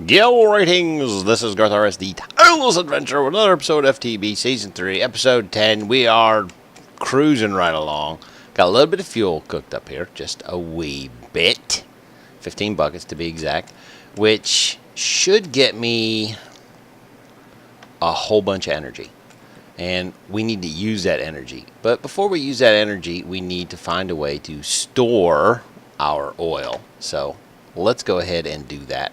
Gil ratings. This is garthrs, the tireless adventure with another episode of FTB Season 3, Episode 10. We are cruising right along. Got a little bit of fuel cooked up here, just a wee bit. 15 buckets to be exact, which should get me a whole bunch of energy. And we need to use that energy. But before we use that energy, we need to find a way to store our oil. So let's go ahead and do that.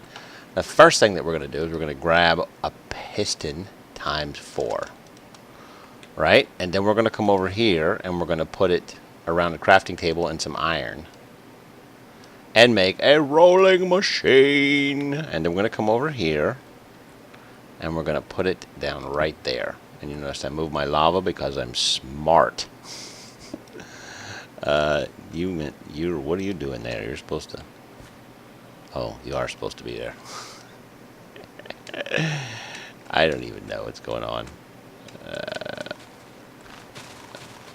The first thing that we're going to do is we're going to grab a piston times 4. Right? And then we're going to come over here and we're going to put it around the crafting table and some iron. And make a rolling machine. And then we're going to come over here and we're going to put it down right there. And you notice I move my lava because I'm smart. What are you doing there? You're supposed to... Oh, you are supposed to be there. I don't even know what's going on.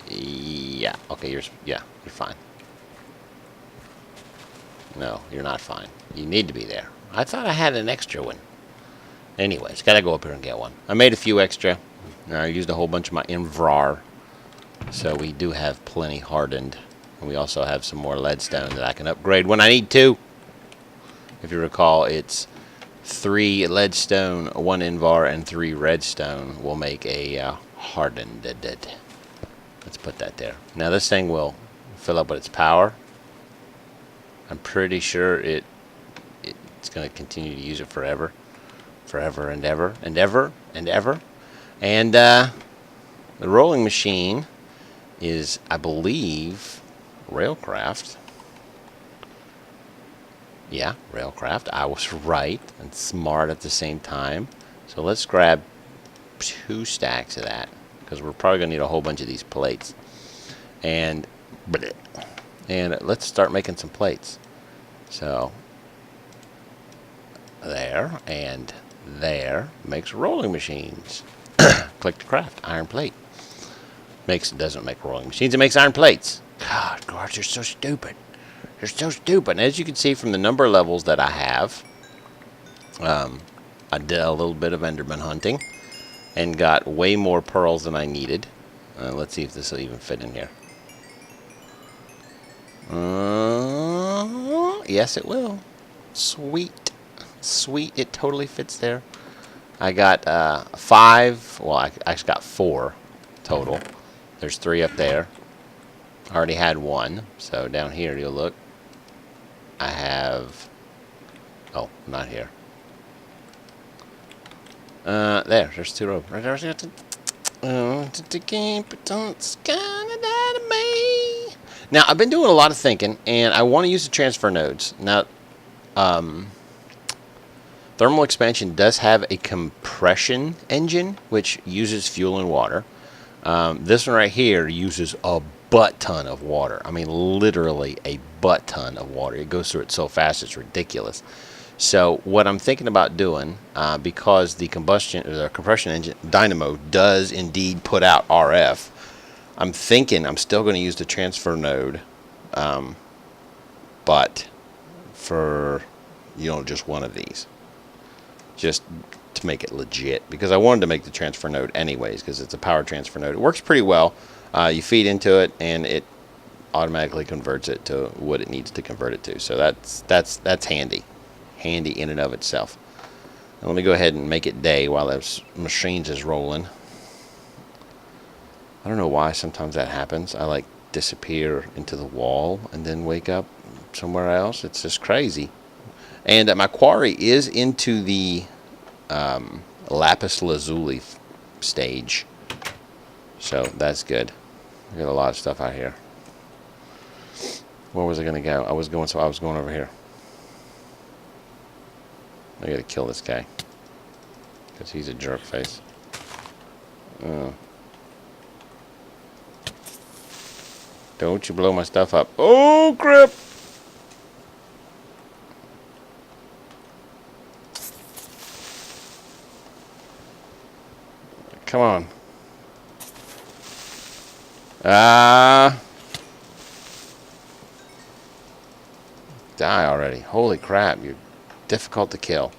Yeah. Okay, you're fine. No, you're not fine. You need to be there. I thought I had an extra one. Anyways, gotta go up here and get one. I made a few extra. I used a whole bunch of my Invrar. So we do have plenty hardened. And we also have some more leadstone that I can upgrade when I need to. If you recall, it's 3 leadstone, 1 Invar, and 3 redstone will make a hardened. Let's put that there. Now this thing will fill up with its power. I'm pretty sure it's going to continue to use it forever. Forever and ever and ever and ever. And the rolling machine is, I believe, Railcraft. Yeah, Railcraft. I was right and smart at the same time. So let's grab 2 stacks of that, because we're probably going to need a whole bunch of these plates. And let's start making some plates. So there and there makes rolling machines. Click to craft iron plate. Doesn't make rolling machines, it makes iron plates. God, guards, you're so stupid. You're so stupid. And as you can see from the number of levels that I have, I did a little bit of Enderman hunting and got way more pearls than I needed. Let's see if this will even fit in here. Yes, it will. Sweet. Sweet. It totally fits there. I got 5. Well, I actually got 4 total. There's 3 up there. I already had 1. So down here, you'll look. I have... Oh, not here. There's 2 over. Now, I've been doing a lot of thinking, and I want to use the transfer nodes. Now, thermal expansion does have a compression engine, which uses fuel and water. This one right here uses a butt ton of water. I mean, literally a butt ton of water. It goes through it so fast, it's ridiculous. So what I'm thinking about doing, because the compression engine dynamo does indeed put out RF, I'm thinking I'm still going to use the transfer node, but for, just one of these. Just to make it legit, because I wanted to make the transfer node anyways, because it's a power transfer node. It works pretty well. You feed into it and it automatically converts it to what it needs to convert it to. So that's handy in and of itself. Now let me go ahead and make it day while those machines is rolling. I don't know why sometimes that happens. I like disappear into the wall and then wake up somewhere else. It's just crazy. And my quarry is into the lapis lazuli stage, so that's good. I got a lot of stuff out here. Where was I going to go? I was going over here. I got to kill this guy because he's a jerk face. Don't you blow my stuff up. Oh crap. Come on. Die already. Holy crap, you're difficult to kill.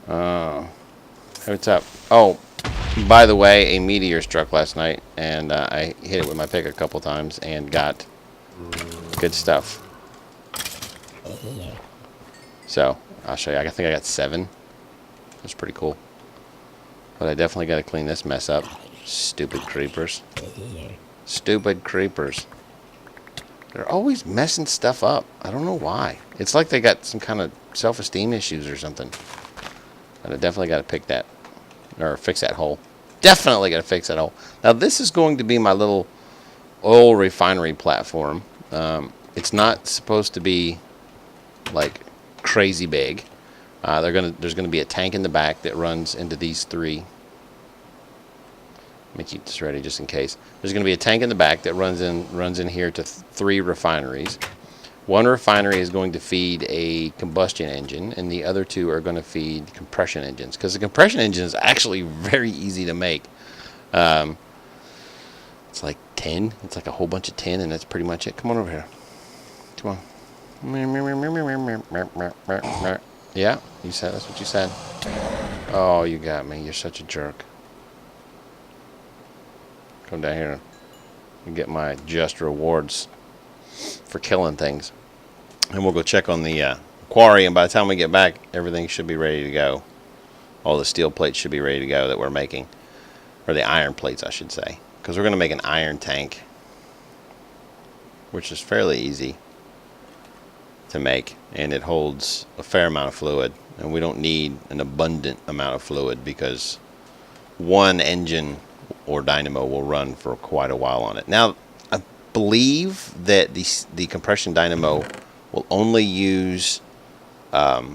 Hey, what's up? Oh, by the way, a meteor struck last night, and I hit it with my pick a couple times and got good stuff. So, I'll show you. I think I got 7. That's pretty cool. But I definitely got to clean this mess up. Stupid creepers. Stupid creepers. They're always messing stuff up. I don't know why. It's like they got some kind of self-esteem issues or something. But I definitely got to pick that. Or fix that hole. Definitely got to fix that hole. Now, this is going to be my little oil refinery platform. It's not supposed to be, like, crazy big. There's gonna be a tank in the back that runs into these 3. Let me keep this ready just in case. There's gonna be a tank in the back that runs in here to 3 refineries. One refinery is going to feed a combustion engine, and the other 2 are going to feed compression engines. Because the compression engine is actually very easy to make. It's like tin. It's like a whole bunch of tin, and that's pretty much it. Come on over here. Come on. Yeah, you said that's what you said. Oh, you got me. You're such a jerk. Come down here and get my just rewards for killing things. And we'll go check on the quarry, and by the time we get back, everything should be ready to go. All the steel plates should be ready to go that we're making. Or the iron plates, I should say. Because we're going to make an iron tank, which is fairly easy to make, and it holds a fair amount of fluid, and we don't need an abundant amount of fluid because one engine or dynamo will run for quite a while on it. Now, I believe that the compression dynamo will only use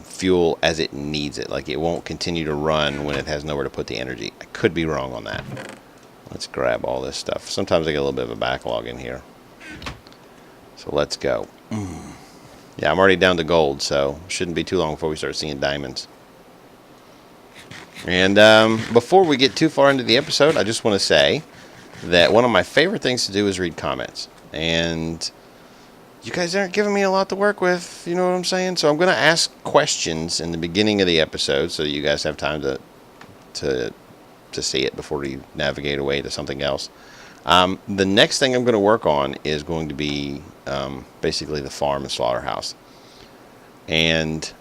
fuel as it needs it. Like, it won't continue to run when it has nowhere to put the energy. I could be wrong on that. Let's grab all this stuff. Sometimes I get a little bit of a backlog in here. So let's go. Yeah, I'm already down to gold, so shouldn't be too long before we start seeing diamonds. And before we get too far into the episode, I just want to say that one of my favorite things to do is read comments. And you guys aren't giving me a lot to work with, you know what I'm saying? So I'm going to ask questions in the beginning of the episode so that you guys have time to see it before you navigate away to something else. The next thing I'm going to work on is going to be basically the farm and slaughterhouse. And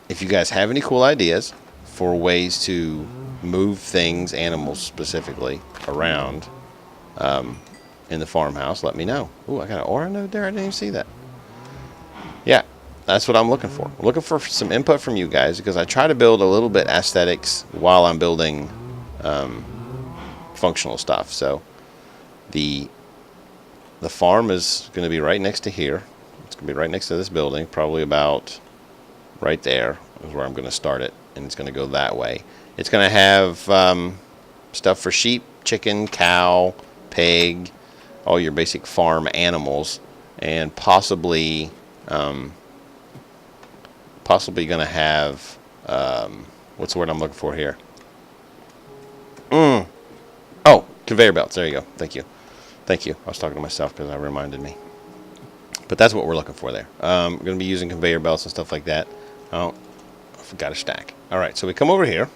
if you guys have any cool ideas for ways to move things, animals specifically, around in the farmhouse, let me know. Ooh, I got an aura node there. I didn't even see that. Yeah, that's what I'm looking for. I'm looking for some input from you guys because I try to build a little bit aesthetics while I'm building functional stuff. So the farm is going to be right next to here. It's going to be right next to this building, probably about right there is where I'm going to start it, and it's going to go that way. It's going to have stuff for sheep, chicken, cow, pig, all your basic farm animals, and possibly going to have what's the word I'm looking for here? Oh, conveyor belts. There you go. Thank you. Thank you. I was talking to myself because that reminded me. But that's what we're looking for there. We're going to be using conveyor belts and stuff like that. Oh, I forgot a stack. All right, so we come over here.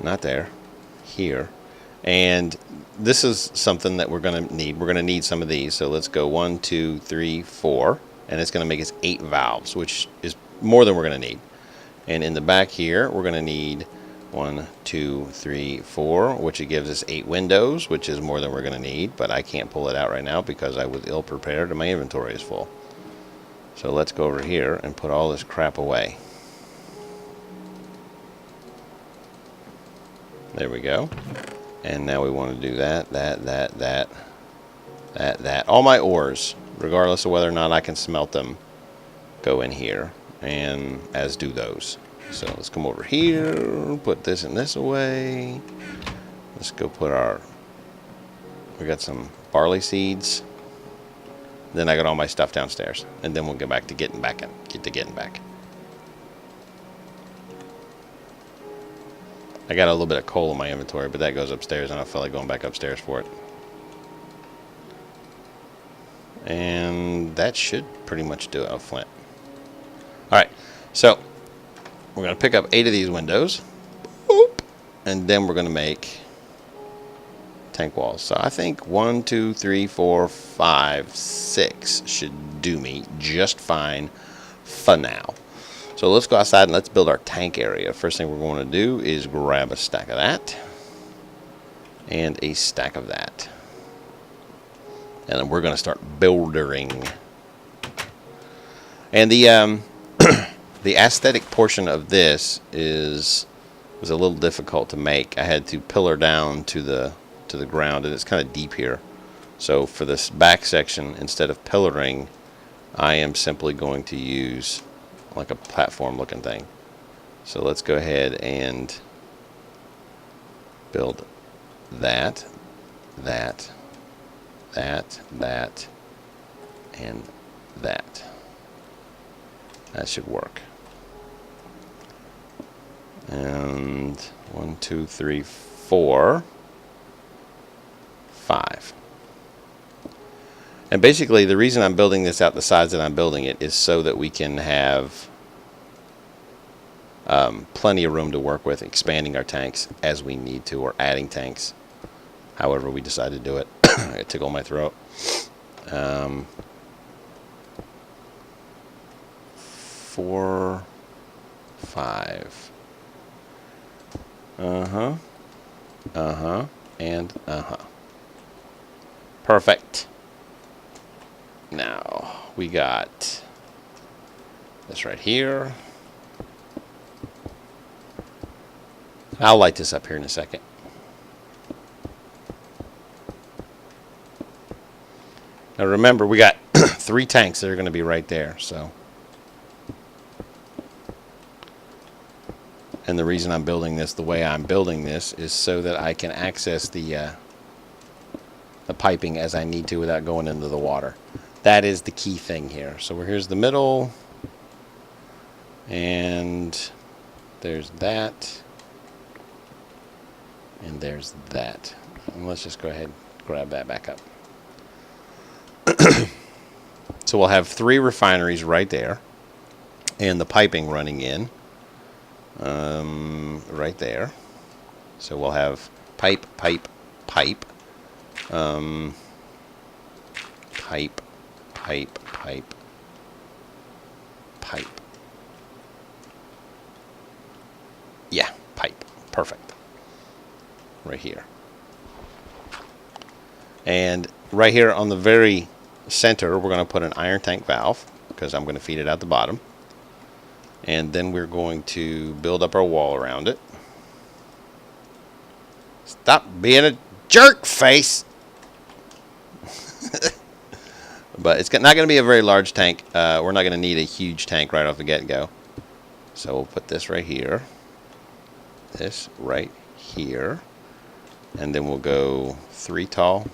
Not there. Here. And this is something that we're going to need. We're going to need some of these. So let's go 1, 2, 3, 4. And it's going to make us 8 valves, which is more than we're going to need. And in the back here, we're going to need 1, 2, 3, 4, which it gives us 8 windows, which is more than we're going to need, but I can't pull it out right now because I was ill prepared and my inventory is full. So let's go over here and put all this crap away. There we go. And now we want to do that. All my ores, regardless of whether or not I can smelt them, go in here, and as do those. So let's come over here, put this and this away. Let's go put we got some barley seeds. Then I got all my stuff downstairs. And then we'll get back to getting back. I got a little bit of coal in my inventory, but that goes upstairs, and I feel like going back upstairs for it. And that should pretty much do it. Oh, flint. Alright, so we're going to pick up 8 of these windows. Boop. And then we're going to make tank walls. So I think 1, 2, 3, 4, 5, 6 should do me just fine for now. So let's go outside and let's build our tank area. First thing we're going to do is grab a stack of that and a stack of that. And then we're going to start building. And the the aesthetic portion of this was a little difficult to make. I had to pillar down to the ground, and it's kind of deep here. So for this back section, instead of pillaring, I am simply going to use like a platform looking thing. So let's go ahead and build that, that, that, that, and that. That should work. And 1, 2, 3, 4, 5. And basically the reason I'm building this out the size that I'm building it is so that we can have plenty of room to work with expanding our tanks as we need to, or adding tanks however we decide to do it. It tickled my throat. 4, 5. And perfect. Now we got this right here. I'll light this up here in a second. Now remember, we got 3 tanks that are going to be right there. So, and the reason I'm building this the way I'm building this is so that I can access the piping as I need to without going into the water. That is the key thing here. So here's the middle, and there's that, and there's that. And let's just go ahead and grab that back up. So we'll have 3 refineries right there, and the piping running in right there. So we'll have pipe, pipe, pipe, pipe, pipe, pipe, pipe. Yeah, pipe. Perfect. Right here. And right here on the very center, we're going to put an iron tank valve because I'm going to feed it out the bottom. And then we're going to build up our wall around it. Stop being a jerk face! But it's not going to be a very large tank. We're not going to need a huge tank right off the get-go. So we'll put this right here. This right here. And then we'll go 3 tall.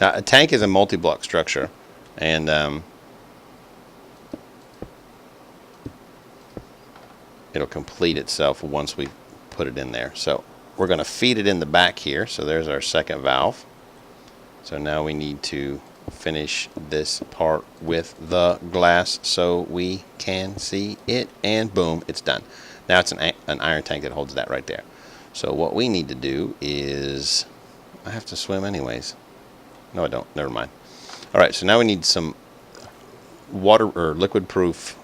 Now, a tank is a multi-block structure, and it'll complete itself once we put it in there. So we're going to feed it in the back here. So there's our second valve. So now we need to finish this part with the glass so we can see it, and boom, it's done. Now it's an iron tank that holds that right there. So what we need to do is, I have to swim anyways. No, I don't. Never mind. All right, so now we need some water or liquid proof,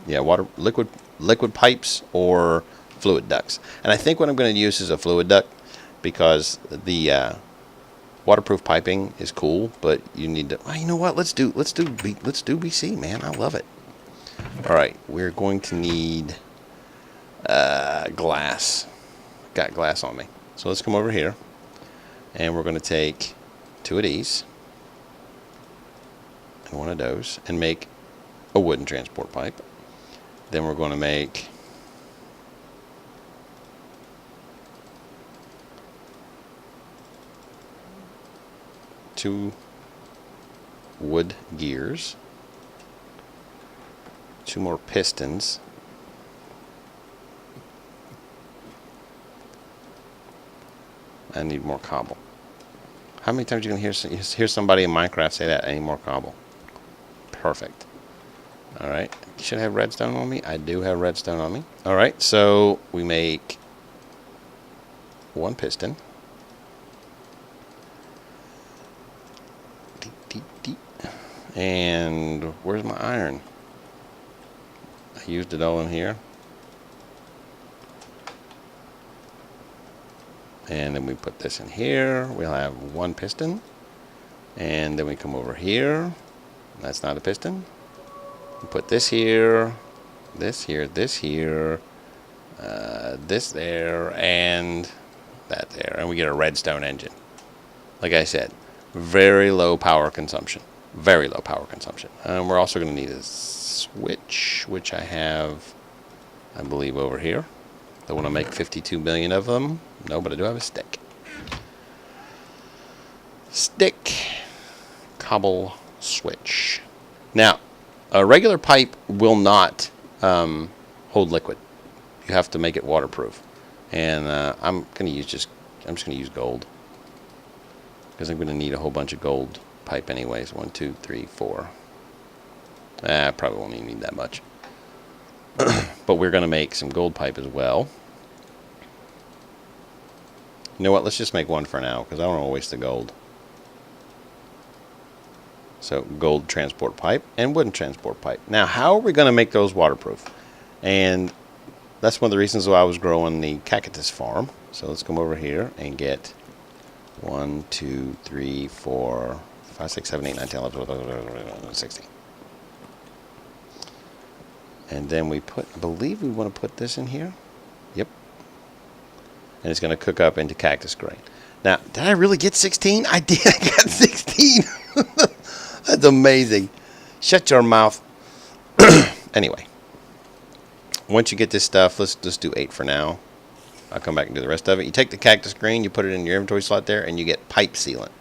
liquid pipes or fluid ducts. And I think what I'm going to use is a fluid duct because the waterproof piping is cool, but you need to. Well, you know what? Let's do BC, man. I love it. All right, we're going to need glass. Got glass on me, so let's come over here. And we're going to take 2 of these and 1 of those and make a wooden transport pipe. Then we're going to make two wood gears, 2 more pistons, I need more cobble. How many times are you going to hear somebody in Minecraft say that? Any more cobble? Perfect. Alright. Should I have redstone on me? I do have redstone on me. Alright, so we make one piston. And where's my iron? I used it all in here. And then we put this in here. We'll have one piston. And then we come over here. That's not a piston. We put this here, this here, this here, this there, and that there. And we get a redstone engine. Like I said, very low power consumption. Very low power consumption. We're also going to need a switch, which I have, I believe, over here. I want to make 52 million of them. No, but I do have a stick. Stick. Cobble switch. Now, a regular pipe will not hold liquid. You have to make it waterproof. And I'm just going to use gold. Because I'm going to need a whole bunch of gold pipe anyways. 1, 2, 3, 4. I probably won't even need that much. But we're going to make some gold pipe as well. You know what? Let's just make one for now, because I don't want to waste the gold. So gold transport pipe and wooden transport pipe. Now, how are we going to make those waterproof? And that's one of the reasons why I was growing the cactus farm. So let's come over here and get 1, 2, 3, 4, 5, 6, 7, 8, 9, 10, 11, 16. And then we put, I believe we want to put this in here. Yep. And it's going to cook up into cactus grain. Now, did I really get 16? I did. I got 16. That's amazing. Shut your mouth. Anyway. Once you get this stuff, let's just do 8 for now. I'll come back and do the rest of it. You take the cactus grain, you put it in your inventory slot there, and you get pipe sealant.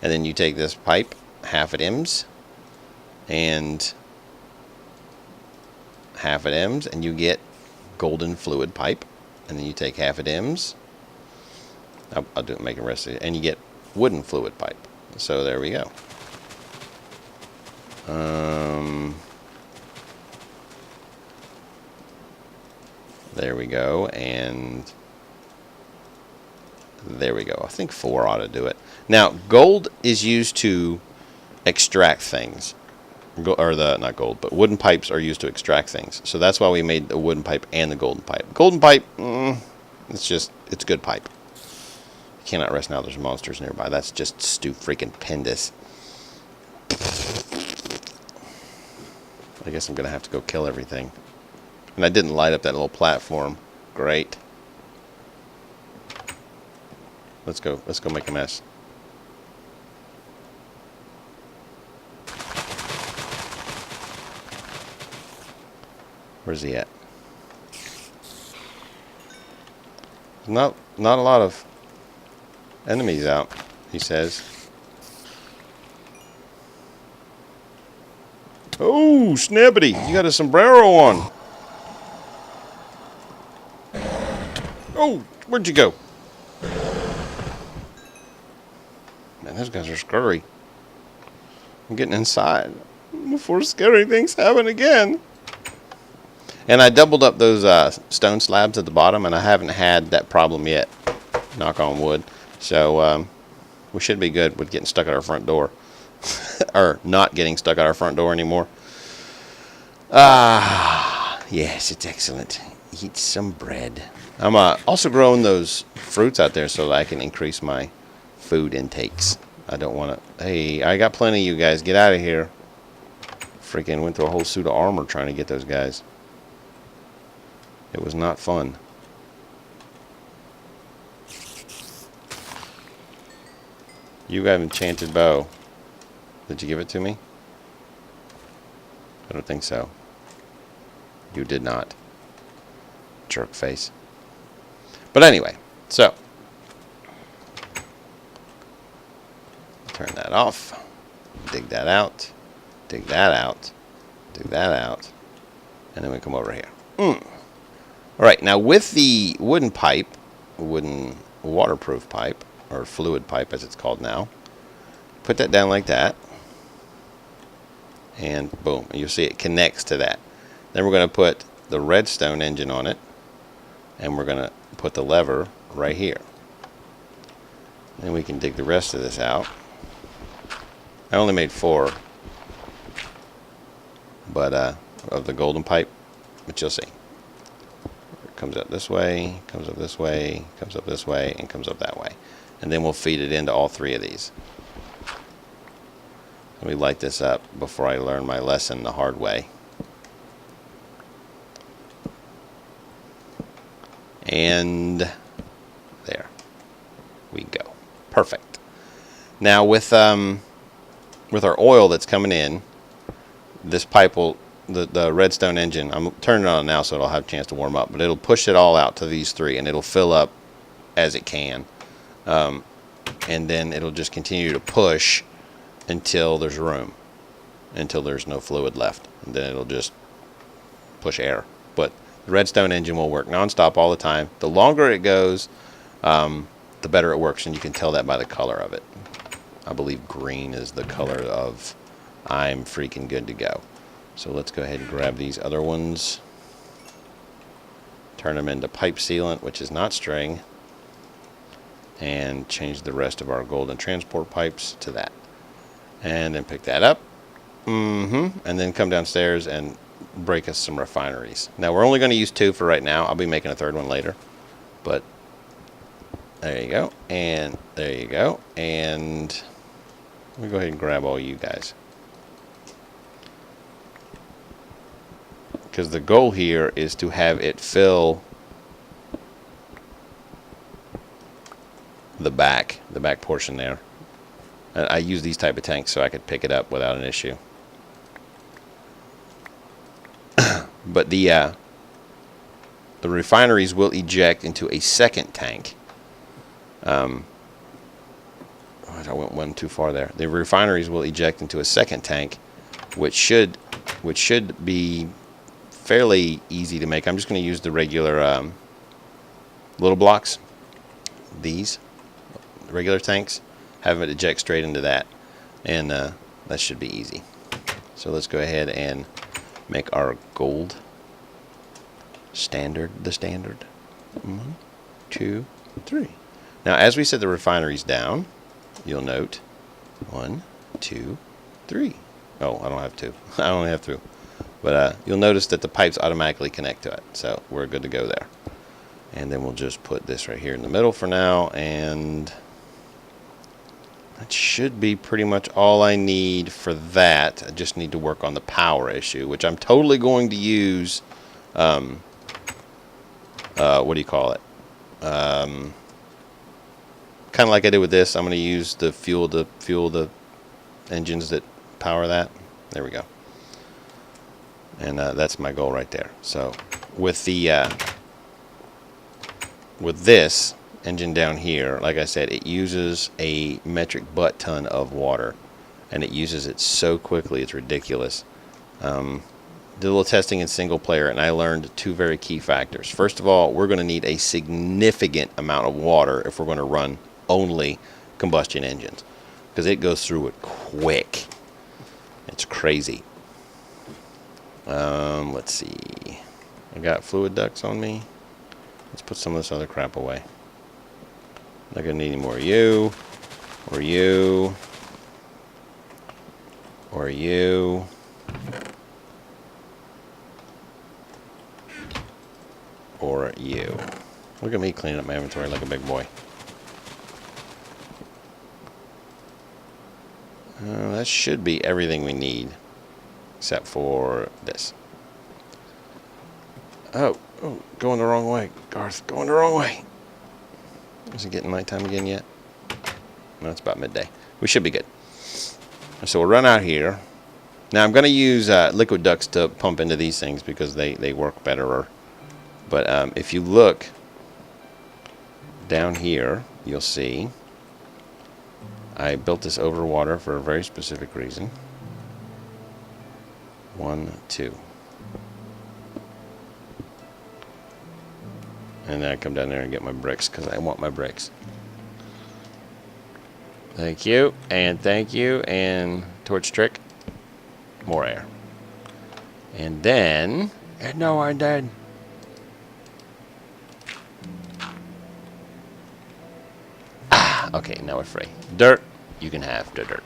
And then you take this pipe, half it M's, and half it M's, and you get golden fluid pipe. And then you take half it M's. I'll do it, make the rest of it, and you get wooden fluid pipe. So there we go. There we go, and there we go. I think 4 ought to do it. Now, gold is used to extract things. Not gold, but wooden pipes are used to extract things. So that's why we made the wooden pipe and the golden pipe. Golden pipe, it's good pipe. You cannot rest now, there's monsters nearby. That's just freaking-pendous. I guess I'm going to have to go kill everything. And I didn't light up that little platform. Great. Let's go make a mess. Where's he at? Not a lot of enemies out, he says. Oh, Snappity, you got a sombrero on. Oh, where'd you go? Man, those guys are scary. I'm getting inside before scary things happen again. And I doubled up those stone slabs at the bottom, and I haven't had that problem yet. Knock on wood. So we should be good with getting stuck at our front door. Or not getting stuck at our front door anymore. Yes, it's excellent. Eat some bread. I'm also growing those fruits out there so that I can increase my food intakes. I don't want to... Hey, I got plenty of you guys. Get out of here. Freaking went through a whole suit of armor trying to get those guys. It was not fun. You got an enchanted bow. Did you give it to me? I don't think so. You did not. Jerk face. But anyway, so. Turn that off. Dig that out. Dig that out. Dig that out. And then we come over here. Alright, now with the wooden pipe, wooden waterproof pipe, or fluid pipe as it's called now, put that down like that. And boom, you'll see it connects to that. Then we're going to put the redstone engine on it, and we're going to put the lever right here. Then we can dig the rest of this out. I only made 4, but of the golden pipe, but you'll see. It comes up this way, comes up this way, comes up this way, and comes up that way. And then we'll feed it into all 3 of these. Let me light this up before I learn my lesson the hard way. And there we go. Perfect. Now with our oil that's coming in, this pipe will, the redstone engine, I'm turning it on now so it'll have a chance to warm up, but it'll push it all out to these 3 and it'll fill up as it can. And then it'll just continue to push until there's room, until there's no fluid left, and then it'll just push air. But the redstone engine will work non-stop all the time. The longer it goes, the better it works, and you can tell that by the color of it. I believe green is the color of I'm freaking good to go. So let's go ahead and grab these other ones, turn them into pipe sealant, which is not string, and change the rest of our golden transport pipes to that. And then pick that up, and then come downstairs and break us some refineries. Now we're only going to use 2 for right now. I'll be making a 3rd one later, but there you go, and there you go, and let me go ahead and grab all you guys, because the goal here is to have it fill the back portion there. I use these type of tanks so I could pick it up without an issue. But the refineries will eject into a second tank. I went one too far there. The refineries will eject into a second tank, which should be fairly easy to make. I'm just going to use the regular little blocks. These regular tanks. Have it eject straight into that, and that should be easy. So let's go ahead and make our gold standard the standard. 1, 2, 3. Now as we set the refineries down, you'll note 1, 2, 3. Oh, I don't have 2. I only have 2. But you'll notice that the pipes automatically connect to it, so we're good to go there. And then we'll just put this right here in the middle for now, and that should be pretty much all I need for that. I just need to work on the power issue, which I'm totally going to use, what do you call it? Kind of like I did with this. I'm going to use the fuel to fuel the engines that power that. There we go. And that's my goal right there. So with the with this engine down here, like I said, it uses a metric butt ton of water, and it uses it so quickly it's ridiculous. Did a little testing in single player, and I learned 2 very key factors. First of all, we're going to need a significant amount of water if we're going to run only combustion engines, because it goes through it quick. It's crazy. Let's see, I got fluid ducts on me. Let's put some of this other crap away. Not gonna need any more of you, or you, or you, or you. Look at me cleaning up my inventory like a big boy. That should be everything we need, except for this. Oh, going the wrong way, Garth, going the wrong way. Is it getting nighttime again yet? No, it's about midday. We should be good. So we'll run out here. Now I'm going to use liquid ducts to pump into these things because they work better. But if you look down here, you'll see I built this over water for a very specific reason. 1, 2. And then I come down there and get my bricks because I want my bricks. Thank you, and thank you, and torch trick. More air. And then... No, I'm dead. Okay, now we're free. Dirt, you can have the dirt.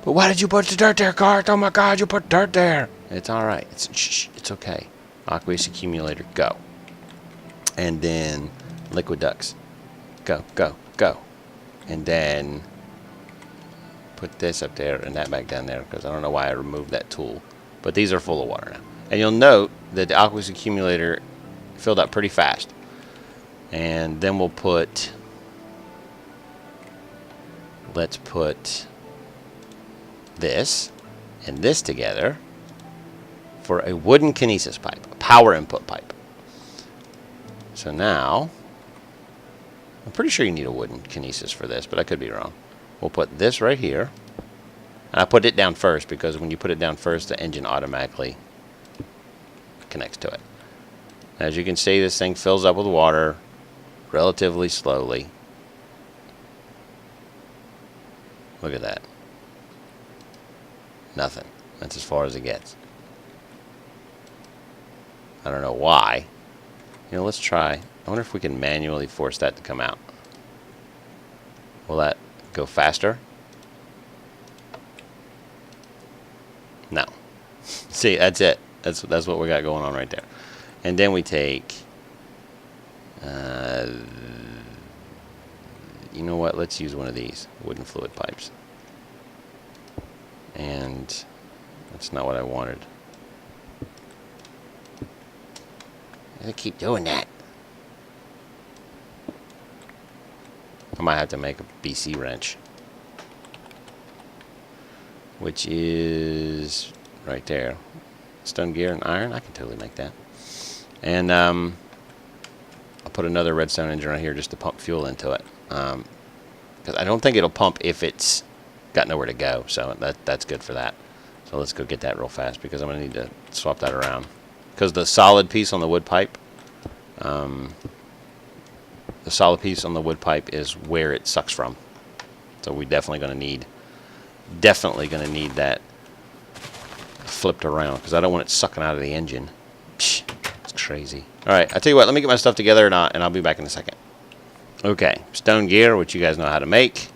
But why did you put the dirt there, Garth? Oh my god, you put dirt there. It's alright. It's okay. Aqueous accumulator, go. And then liquid ducts. Go, go, go. And then put this up there and that back down there because I don't know why I removed that tool. But these are full of water now. And you'll note that the aqueous accumulator filled up pretty fast. And then we'll put... Let's put this and this together for a wooden kinesis pipe, a power input pipe. So now, I'm pretty sure you need a wooden kinesis for this, but I could be wrong. We'll put this right here. And I put it down first because when you put it down first, the engine automatically connects to it. As you can see, this thing fills up with water relatively slowly. Look at that. Nothing. That's as far as it gets. I don't know why. You know, let's try. I wonder if we can manually force that to come out. Will that go faster? No. See, that's it. That's what we got going on right there. And then we take... you know what? Let's use one of these wooden fluid pipes. And that's not what I wanted. I keep doing that. I might have to make a BC wrench, which is right there. Stone gear and iron. I can totally make that. And I'll put another redstone engine right here just to pump fuel into it. Because I don't think it'll pump if it's got nowhere to go, so that's good for that. So let's go get that real fast because I'm going to need to swap that around. Because the solid piece on the wood pipe, is where it sucks from. So we're definitely going to need that flipped around because I don't want it sucking out of the engine. Psh, it's crazy. All right, I tell you what, let me get my stuff together and I'll be back in a second. Okay, stone gear, which you guys know how to make.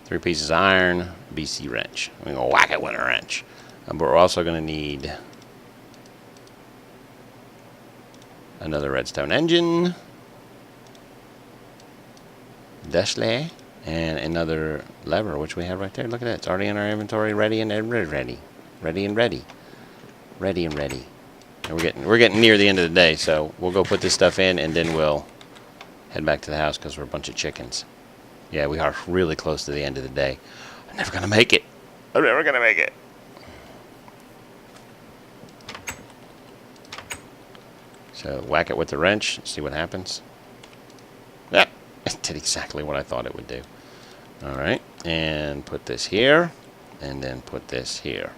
3 pieces of iron, BC wrench. I'm going to whack it with a wrench. But we're also going to need another redstone engine, Dashley, and another lever, which we have right there. Look at that. It's already in our inventory, ready and ready. Ready and ready. Ready and ready. And we're getting near the end of the day, so we'll go put this stuff in, and then we'll head back to the house because we're a bunch of chickens. Yeah, we are really close to the end of the day. I'm never going to make it. I'm never going to make it. So whack it with the wrench, see what happens. Yeah, it did exactly what I thought it would do. All right, and put this here, and then put this here.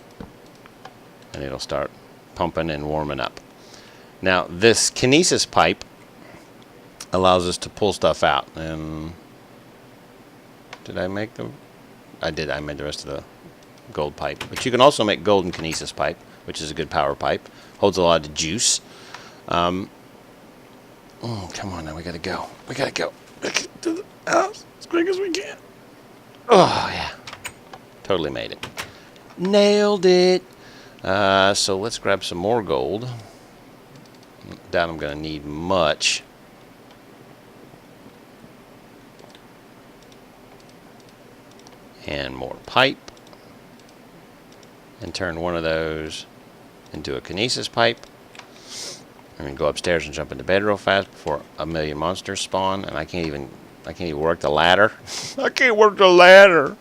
And it'll start pumping and warming up. Now, this kinesis pipe allows us to pull stuff out. And did I make them? I did. I made the rest of the gold pipe. But you can also make golden kinesis pipe, which is a good power pipe. Holds a lot of juice. Come on now, we gotta go. We gotta go. To the house as quick as we can. Oh, yeah. Totally made it. Nailed it. So let's grab some more gold. Doubt I'm gonna need much. And more pipe. And turn one of those into a kinesis pipe. I'm gonna go upstairs and jump into bed real fast before a million monsters spawn, and I can't even work the ladder. I can't work the ladder.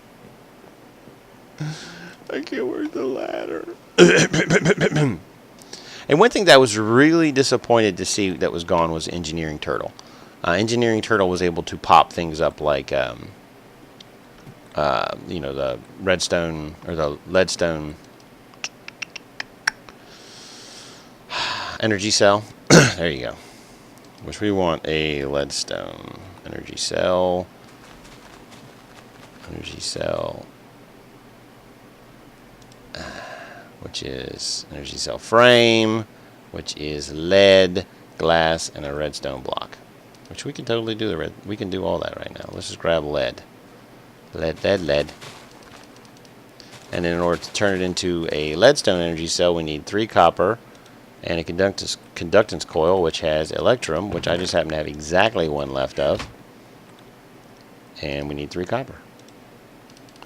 I can't work the ladder. And one thing that I was really disappointed to see that was gone was Engineering Turtle. Engineering Turtle was able to pop things up like, you know, the redstone or the leadstone energy cell. There you go. Which we want a leadstone energy cell. energy cell, which is energy cell frame, which is lead, glass, and a redstone block. Which we can totally do. We can do all that right now. Let's just grab lead. Lead. And in order to turn it into a leadstone energy cell, we need 3 copper and a conductance coil, which has electrum, which I just happen to have exactly 1 left of. And we need 3 copper.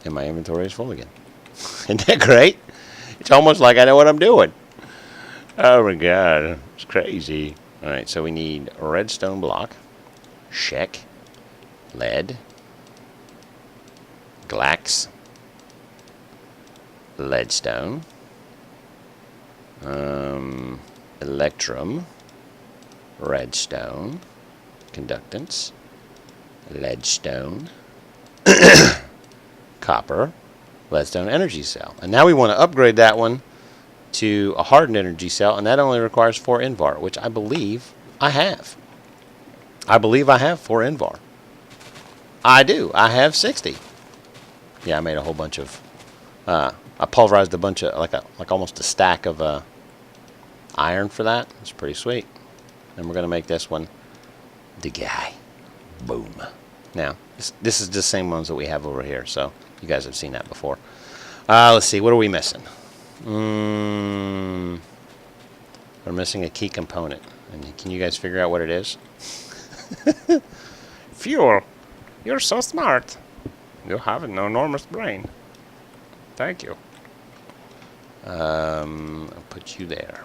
And my inventory is full again. Isn't that great? It's almost like I know what I'm doing. Oh my god, it's crazy. Alright, so we need a redstone block. Check. Lead. Glax. Leadstone. Electrum. Redstone. Conductance. Leadstone. Copper. Leadstone energy cell. And now we want to upgrade that one to a hardened energy cell, and that only requires 4 Invar, which I believe I have. I believe I have 4 Invar. I do. I have 60. Yeah, I made a whole bunch of... I pulverized a bunch of... like almost a stack of iron for that. It's pretty sweet. And we're going to make this one the guy. Boom. Now, this is the same ones that we have over here, so you guys have seen that before. Let's see. What are we missing? We're missing a key component. And can you guys figure out what it is? Fuel. You're so smart. You have an enormous brain. Thank you. I'll put you there.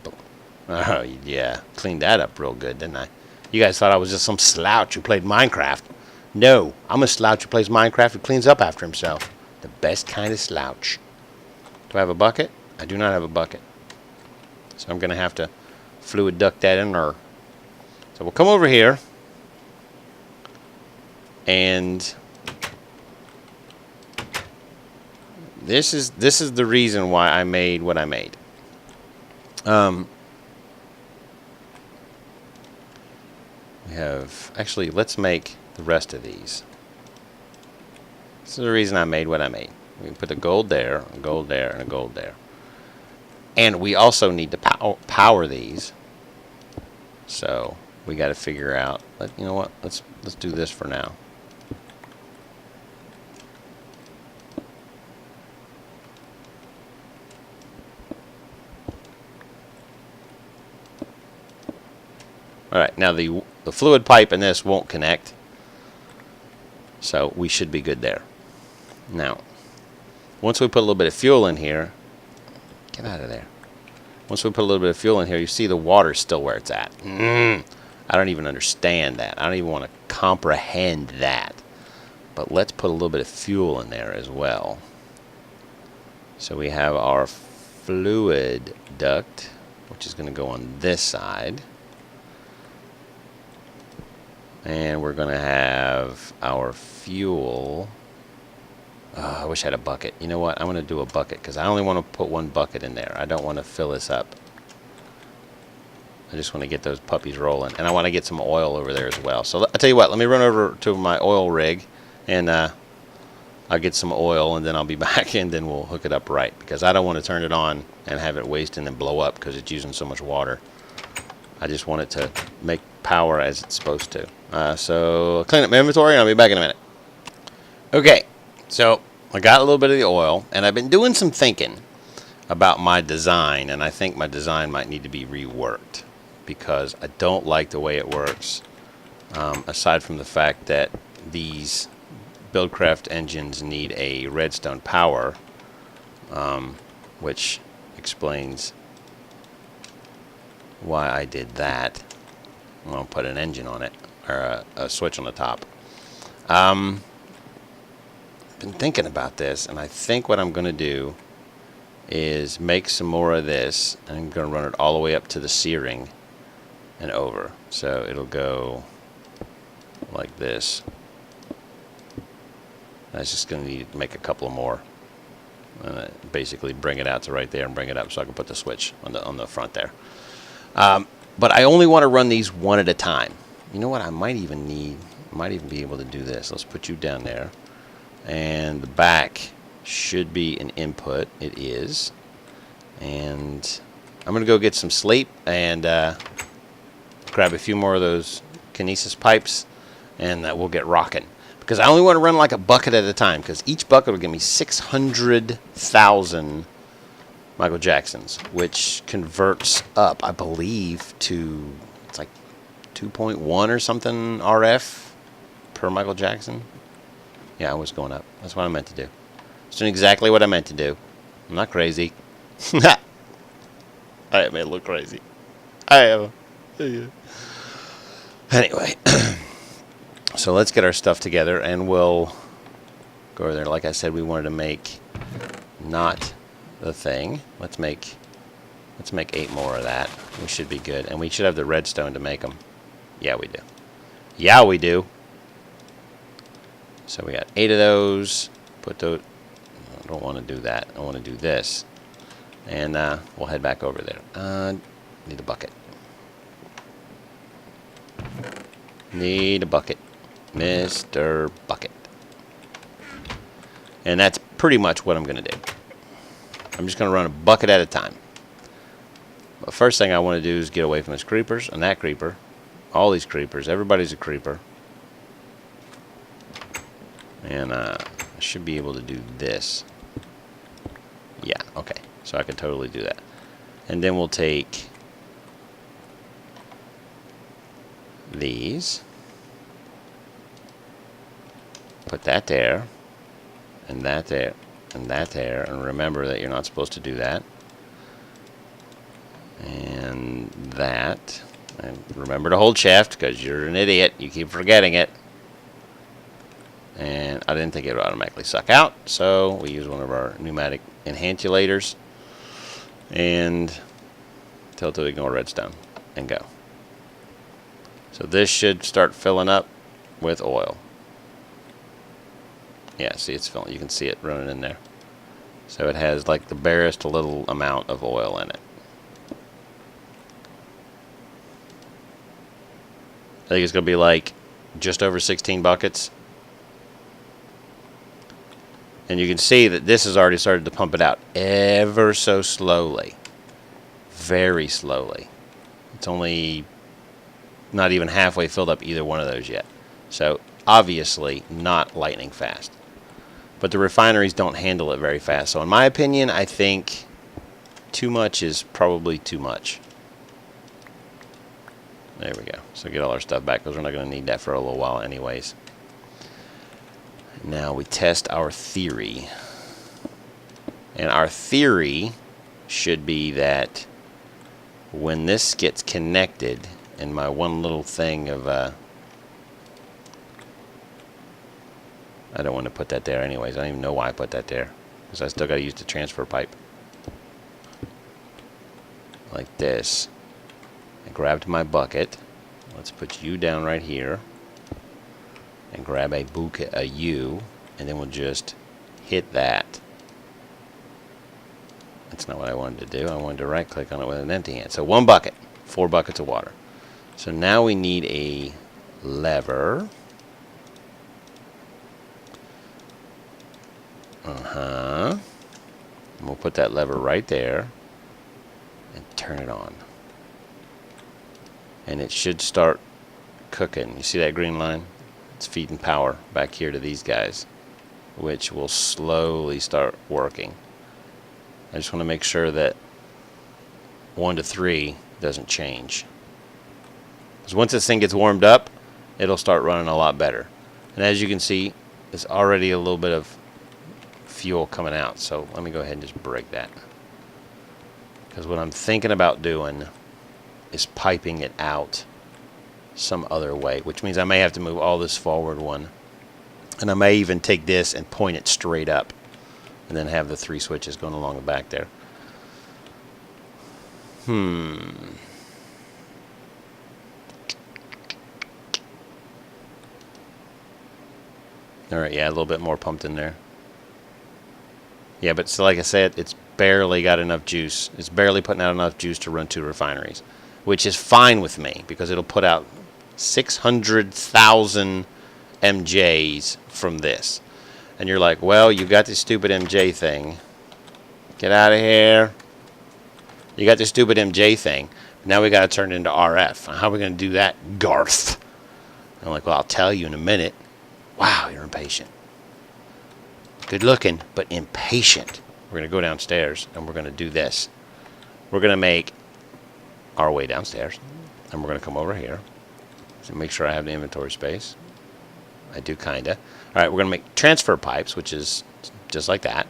Boom. Oh, yeah. Cleaned that up real good, didn't I? You guys thought I was just some slouch who played Minecraft. No, I'm a slouch who plays Minecraft who cleans up after himself. The best kind of slouch. Do I have a bucket? I do not have a bucket. So I'm going to have to fluid duct that in there. So we'll come over here. And this is the reason why I made what I made. We have... Actually, let's make the rest of these. This is the reason I made what I made. We can put a gold there, a gold there, and a gold there. And we also need to power these. So we got to figure out. You know what? Let's do this for now. All right. Now the fluid pipe in this won't connect. So we should be good there. Now, once we put a little bit of fuel in here, get out of there. Once we put a little bit of fuel in here, you see the water's still where it's at. I don't even understand that. I don't even want to comprehend that. But let's put a little bit of fuel in there as well. So we have our fluid duct, which is going to go on this side. And we're going to have our fuel. I wish I had a bucket. You know what? I'm going to do a bucket because I only want to put 1 bucket in there. I don't want to fill this up. I just want to get those puppies rolling. And I want to get some oil over there as well. So I'll tell you what. Let me run over to my oil rig. And I'll get some oil. And then I'll be back. And then we'll hook it up right. Because I don't want to turn it on and have it waste and then blow up because it's using so much water. I just want it to make power as it's supposed to. So I'll clean up my inventory and I'll be back in a minute. Okay. So I got a little bit of the oil, and I've been doing some thinking about my design, and I think my design might need to be reworked because I don't like the way it works, aside from the fact that these Buildcraft engines need a redstone power, which explains why I did that. I'll put an engine on it, or a switch on the top. Been thinking about this, and I think what I'm going to do is make some more of this, and I'm going to run it all the way up to the searing and over. So it'll go like this. I was just going to need to make a couple more. Basically bring it out to right there and bring it up so I can put the switch on the front there. But I only want to run these one at a time. You know what? I might even need... might even be able to do this. Let's put you down there. And the back should be an input. It is. And I'm going to go get some sleep and grab a few more of those kinesis pipes, and we'll get rocking. Because I only want to run like a bucket at a time, because each bucket will give me 600,000 Michael Jacksons, which converts up, I believe, to, it's like 2.1 or something RF per Michael Jackson. Yeah, I was going up. That's what I meant to do. It's doing exactly what I meant to do. I'm not crazy. I may look crazy. I am. Anyway, so let's get our stuff together, and we'll go over there. Like I said, we wanted to make not the thing. Let's make 8 more of that. We should be good, and we should have the redstone to make them. Yeah, we do. Yeah, we do. So we got 8 of those. Put those. I don't want to do that. I want to do this, and we'll head back over there. Need a bucket. Need a bucket. Mr. Bucket. And that's pretty much what I'm going to do. I'm just going to run a bucket at a time. The first thing I want to do is get away from those creepers and that creeper. All these creepers. Everybody's a creeper. And I should be able to do this. Yeah, okay. So I could totally do that. And then we'll take these. Put that there. And that there. And that there. And remember that you're not supposed to do that. And that. And remember to hold shift, because you're an idiot. You keep forgetting it. And I didn't think it would automatically suck out, so we use one of our pneumatic enhantulators. And tell it to ignore redstone. And go. So this should start filling up with oil. Yeah, see, it's filling. You can see it running in there. So it has like the barest little amount of oil in it. I think it's going to be like just over 16 buckets. And you can see that this has already started to pump it out ever so slowly. Very slowly. It's only not even halfway filled up either one of those yet. So obviously not lightning fast. But the refineries don't handle it very fast. So in my opinion, I think too much is probably too much. There we go. So get all our stuff back, because we're not going to need that for a little while anyways. Now we test our theory. And our theory should be that when this gets connected, and my one little thing of I don't want to put that there anyways. I don't even know why I put that there, because I still got to use the transfer pipe. Like this. I grabbed my bucket. Let's put you down right here. And grab a U, and then we'll just hit that. That's not what I wanted to do. I wanted to right click on it with an empty hand. So 1 bucket, 4 buckets of water. So now we need a lever. And we'll put that lever right there and turn it on. And it should start cooking. You see that green line? It's feeding power back here to these guys, which will slowly start working. I just want to make sure that 1 to 3 doesn't change. Because once this thing gets warmed up, it'll start running a lot better. And as you can see, there's already a little bit of fuel coming out. So let me go ahead and just break that. Because what I'm thinking about doing is piping it out some other way, which means I may have to move all this forward one, and I may even take this and point it straight up, and then have the 3 switches going along the back there. Alright, yeah, a little bit more pumped in there. Yeah, but so like I said, it's barely got enough juice. It's barely putting out enough juice to run 2 refineries, which is fine with me, because it'll put out 600,000 MJs from this. And you're like, well, you got this stupid MJ thing. Get out of here. You got this stupid MJ thing. Now we got to turn it into RF. How are we going to do that, Garth? I'm like, well, I'll tell you in a minute. Wow, you're impatient. Good looking, but impatient. We're going to go downstairs, and we're going to do this. We're going to make our way downstairs, and we're going to come over here. So make sure I have the inventory space. I do, kind of. All right, we're going to make transfer pipes, which is just like that.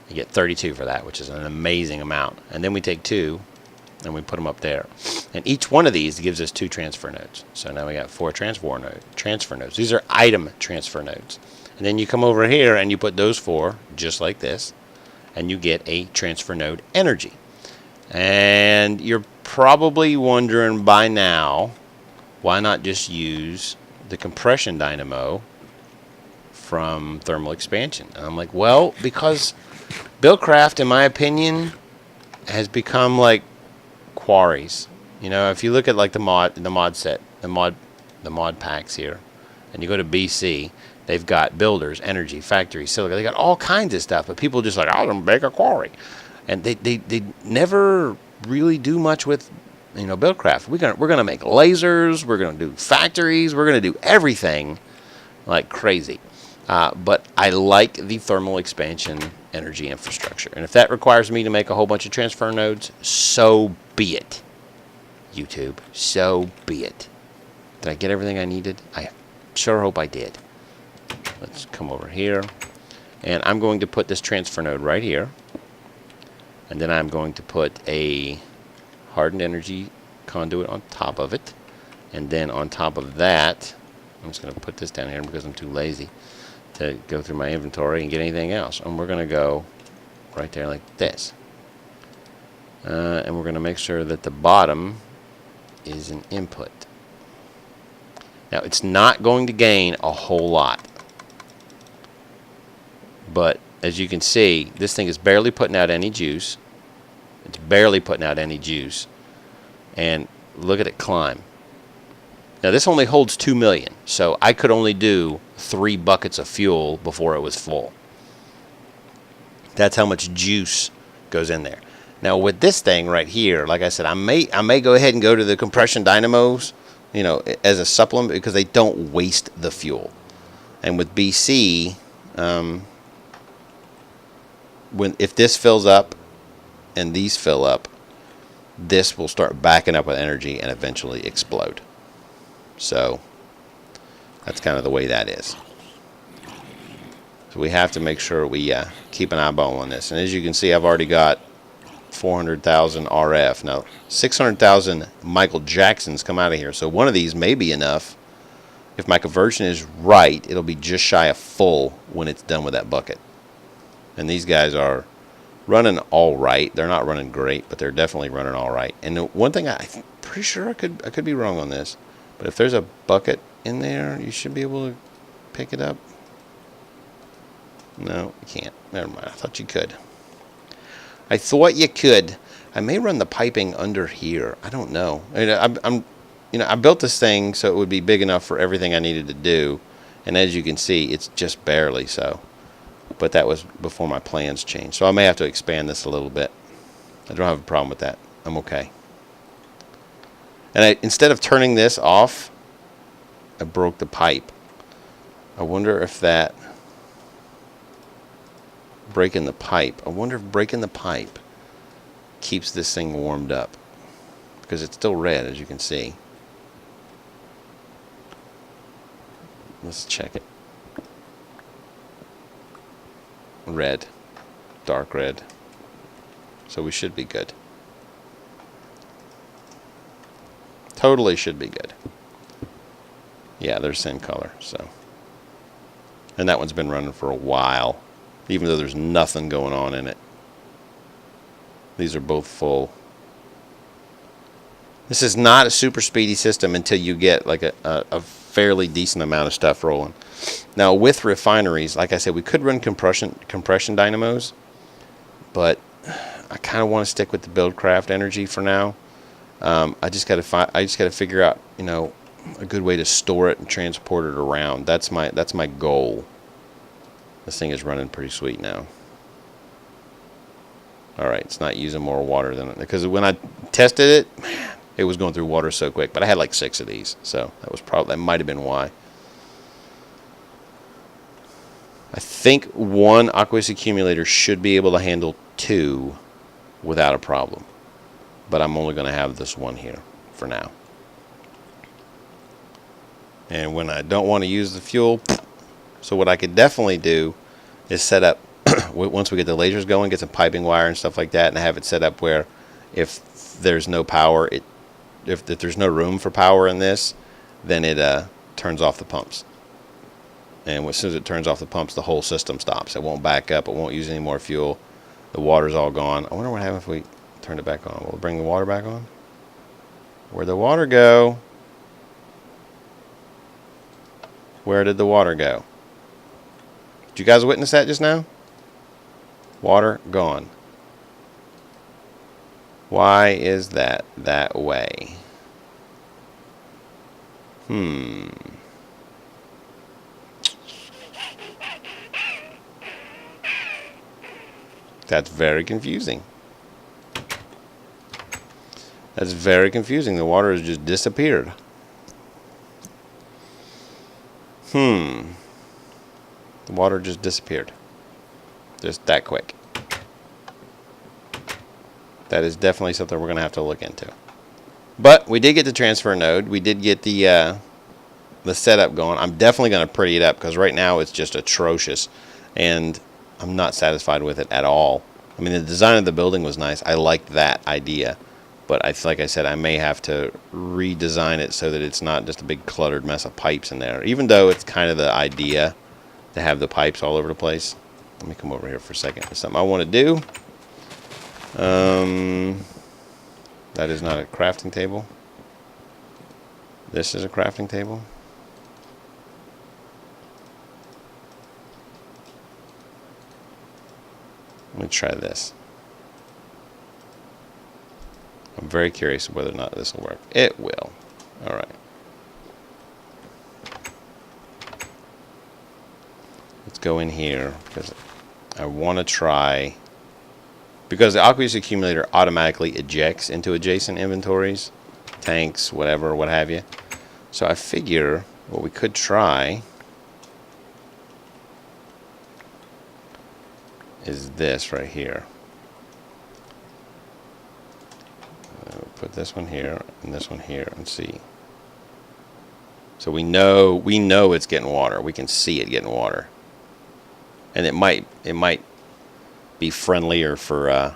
You get 32 for that, which is an amazing amount. And then we take 2, and we put them up there. And each one of these gives us 2 transfer nodes. So now we got 4 transfer nodes. These are item transfer nodes. And then you come over here, and you put those 4, just like this, and you get a transfer node energy. And you're probably wondering by now, why not just use the compression dynamo from thermal expansion? And I'm like, well, because Buildcraft, in my opinion, has become like quarries. You know, if you look at like the mod packs here, and you go to BC, they've got builders, energy, factory, silica. They got all kinds of stuff, but people just like, I'm gonna make a quarry, and they never really do much with, you know, Buildcraft. We're gonna make lasers. We're gonna do factories. We're gonna do everything like crazy. But I like the thermal expansion energy infrastructure, and if that requires me to make a whole bunch of transfer nodes, so be it. YouTube, so be it. Did I get everything I needed? I sure hope I did. Let's come over here, and I'm going to put this transfer node right here, and then I'm going to put a hardened energy conduit on top of it, and then on top of that, I'm just going to put this down here because I'm too lazy to go through my inventory and get anything else. And we're going to go right there like this, and we're going to make sure that the bottom is an input. Now it's not going to gain a whole lot, but as you can see, this thing is barely putting out any juice. It's barely putting out any juice. And look at it climb. Now this only holds 2 million, so I could only do 3 buckets of fuel before it was full. That's how much juice goes in there. Now with this thing right here, like I said, I may go ahead and go to the compression dynamos, you know, as a supplement, because they don't waste the fuel. And with BC, if this fills up and these fill up, this will start backing up with energy and eventually explode. So that's kind of the way that is. So we have to make sure we keep an eyeball on this. And as you can see, I've already got 400,000 RF. Now 600,000 Michael Jacksons come out of here. So one of these may be enough. If my conversion is right, it'll be just shy of full when it's done with that bucket. And these guys are running all right. They're not running great, but they're definitely running all right. And the one thing I'm pretty sure I could be wrong on this, but if there's a bucket in there, you should be able to pick it up. No, you can't. Never mind. I thought you could. I thought you could. I may run the piping under here. I don't know. I built this thing so it would be big enough for everything I needed to do, and as you can see, it's just barely so. But that was before my plans changed, so I may have to expand this a little bit. I don't have a problem with that. I'm okay. And instead of turning this off, I broke the pipe. I wonder if that breaking the pipe. I wonder if breaking the pipe keeps this thing warmed up, because it's still red, as you can see. Let's check it. Red, dark red. So we should be good. Totally should be good. Yeah, they're the same color. So, and that one's been running for a while, even though there's nothing going on in it. These are both full. This is not a super speedy system until you get like a fairly decent amount of stuff rolling. Now with refineries, like I said, we could run compression dynamos, but I kind of want to stick with the Buildcraft energy for now. I just got to figure out, you know, a good way to store it and transport it around. That's my goal. This thing is running pretty sweet now. Alright, it's not using more water than... Because when I tested it, man, it was going through water so quick. But I had like 6 of these, so that might have been why. I think one aqueous accumulator should be able to handle 2 without a problem. But I'm only going to have this one here for now. And when I don't want to use the fuel, so what I could definitely do is set up, once we get the lasers going, get some piping wire and stuff like that, and have it set up where if there's no power, if there's no room for power in this, then it turns off the pumps. And as soon as it turns off the pumps, the whole system stops. It won't back up. It won't use any more fuel. The water's all gone. I wonder what happens if we turn it back on. Will it bring the water back on? Where'd the water go? Where did the water go? Did you guys witness that just now? Water gone. Why is that way? That's very confusing. That's very confusing. The water has just disappeared. The water just disappeared. Just that quick. That is definitely something we're going to have to look into. But we did get the transfer node. We did get the setup going. I'm definitely going to pretty it up because right now it's just atrocious. And I'm not satisfied with it at all. I mean, the design of the building was nice. I liked that idea. But like I said, I may have to redesign it so that it's not just a big cluttered mess of pipes in there. Even though it's kind of the idea to have the pipes all over the place. Let me come over here for a second. There's something I want to do. That is not a crafting table. This is a crafting table. Let me try this. I'm very curious whether or not this will work. It will. Alright. Let's go in here because I want to try... Because the aqueous accumulator automatically ejects into adjacent inventories, tanks, whatever, what have you. So I figure what we could try is this right here. Put this one here and this one here and see. So we know it's getting water. We can see it getting water. And it might be friendlier for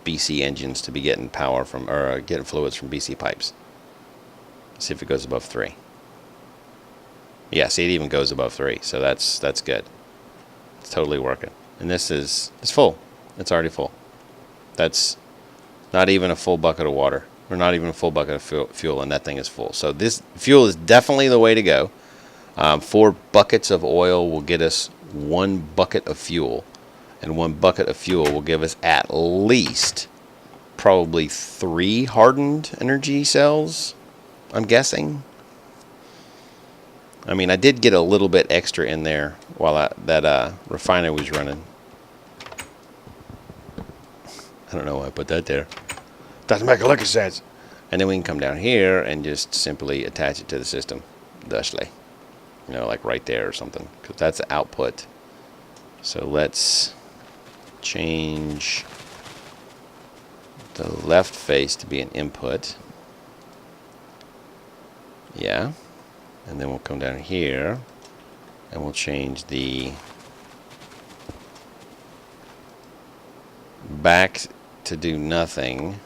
BC engines to be getting power from, or getting fluids from BC pipes. Let's see if it goes above 3. Yeah, see, it even goes above 3, so that's good. It's totally working. And it's full. It's already full. That's not even a full bucket of water, or not even a full bucket of fuel, and that thing is full. So this fuel is definitely the way to go. 4 buckets of oil will get us 1 bucket of fuel. And 1 bucket of fuel will give us at least probably 3 hardened energy cells, I'm guessing. I mean, I did get a little bit extra in there while that refiner was running. I don't know why I put that there. Doesn't make a lick of sense. And then we can come down here and just simply attach it to the system, thusly. You know, like right there or something, because that's the output. So let's change the left face to be an input. Yeah. And then we'll come down here and we'll change the back to do nothing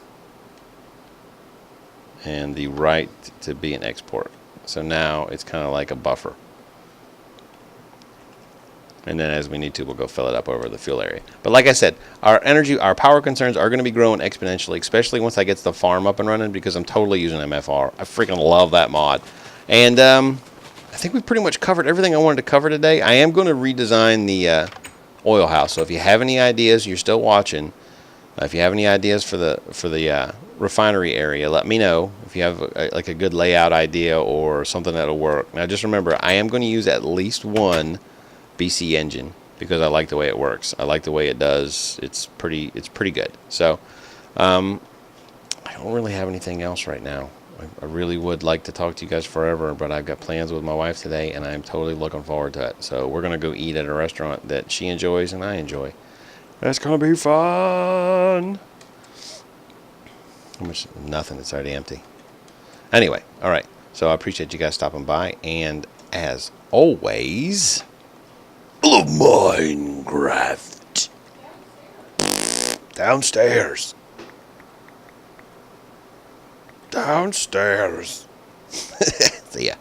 and the right to be an export. So now it's kind of like a buffer. And then as we need to, we'll go fill it up over the fuel area. But like I said, our power concerns are going to be growing exponentially, especially once I get the farm up and running, because I'm totally using MFR. I freaking love that mod. And I think we've pretty much covered everything I wanted to cover today. I am going to redesign the oil house. So if you have any ideas, you're still watching. If you have any ideas for the refinery area, let me know if you have like a good layout idea or something that'll work. Now just remember, I am going to use at least one BC engine because I like the way it works. I like the way it does. It's pretty good. So I don't really have anything else right now. I really would like to talk to you guys forever, but I've got plans with my wife today, and I'm totally looking forward to it. So we're going to go eat at a restaurant that she enjoys and I enjoy. That's going to be fun. How much? Nothing. It's already empty. Anyway, all right. So I appreciate you guys stopping by, and as always, Minecraft downstairs. Downstairs. See ya.